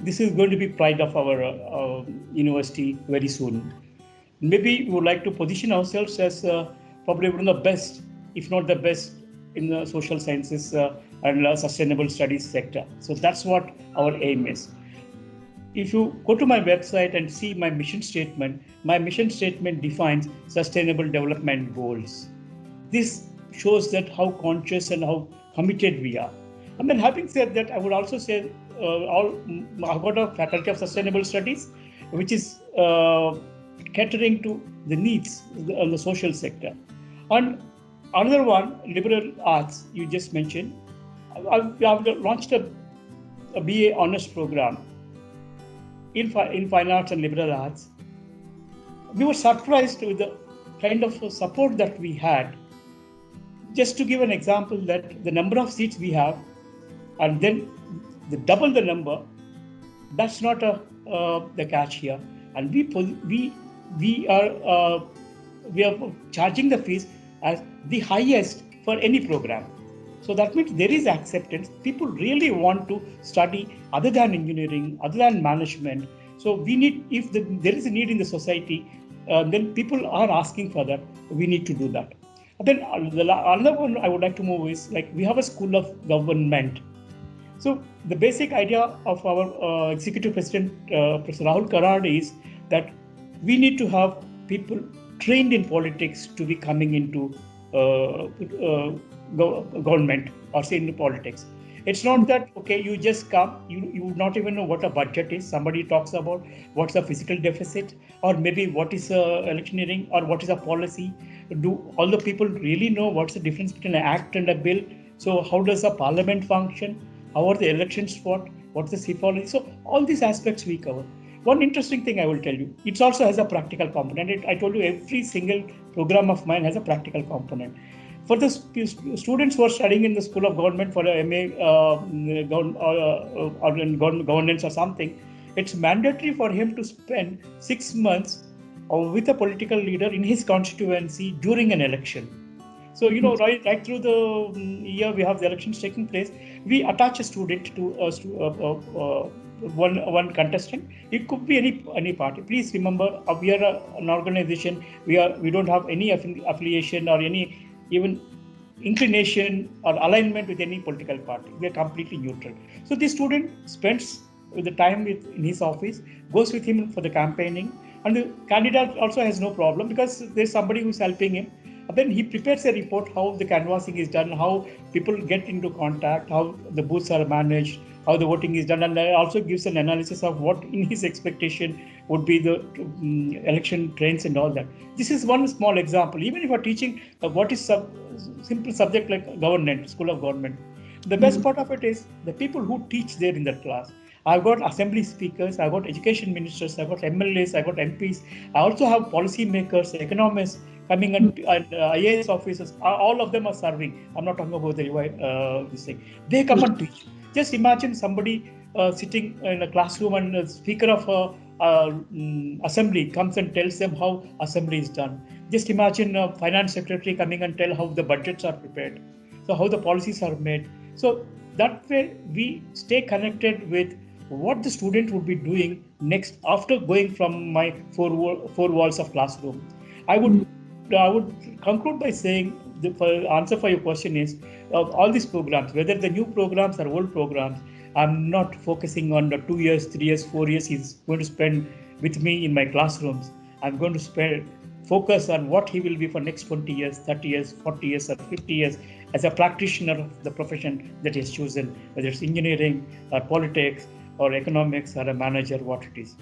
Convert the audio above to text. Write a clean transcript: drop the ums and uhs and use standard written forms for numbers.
this is going to be pride of our university very soon. Maybe we would like to position ourselves as probably one of the best, if not the best, in the social sciences and sustainable studies sector. So that's what our aim is. If you go to my website and see my mission statement defines sustainable development goals. This shows that how conscious and how committed we are. And then having said that, I would also say I've got a faculty of sustainable studies, which is catering to the needs of the social sector. And another one, liberal arts, you just mentioned. I've launched a BA honors program in fine arts and liberal arts. We were surprised with the kind of support that we had. Just to give an example, that the number of seats we have, and then double the number, that's not the catch here. And we are charging the fees as the highest for any program. So that means there is acceptance. People really want to study other than engineering, other than management. So we need, if there is a need in the society, then people are asking for that. We need to do that. And then another one I would like to move is, like, we have a school of government. So the basic idea of our executive president, Professor Rahul Karad, is that we need to have people trained in politics to be coming into government or say into politics. It's not that, okay, you just come, you would not even know what a budget is. Somebody talks about what's a fiscal deficit, or maybe what is electioneering, or what is a policy. Do all the people really know what's the difference between an act and a bill? So how does a parliament function? How are the elections fought? What's the policy? So all these aspects we cover. One interesting thing I will tell you, it also has a practical component. I told you every single program of mine has a practical component. For the students who are studying in the School of Government for a MA governance or something, it's mandatory for him to spend 6 months with a political leader in his constituency during an election. So, right through the year we have the elections taking place, we attach a student to one contestant. It could be any party. Please remember, we are an organization. We don't have any affiliation or any even inclination or alignment with any political party. We are completely neutral. So the student spends the time in his office, goes with him for the campaigning, and the candidate also has no problem because there's somebody who's helping him. And then he prepares a report how the canvassing is done, how people get into contact, how the booths are managed, how the voting is done, and also gives an analysis of what in his expectation would be the election trends and all that. This is one small example. Even if you're teaching what is simple subject like government, School of Government, the best part of it is the people who teach there in that class. I've got assembly speakers, I've got education ministers, I've got MLAs, I've got MPs. I also have policy makers, economists coming and IAS officers. All of them are serving. I'm not talking about this thing. They come and teach. Just imagine somebody sitting in a classroom and the speaker of assembly comes and tells them how assembly is done. Just imagine a finance secretary coming and tell how the budgets are prepared, so how the policies are made. So that way we stay connected with what the student would be doing next after going from my four walls of classroom. I would conclude by saying the answer for your question is all these programs, whether the new programs or old programs, I'm not focusing on the 2 years, 3 years, 4 years he's going to spend with me in my classrooms. I'm going to focus on what he will be for next 20 years, 30 years, 40 years, or 50 years as a practitioner of the profession that he has chosen, whether it's engineering or politics or economics or a manager, what it is.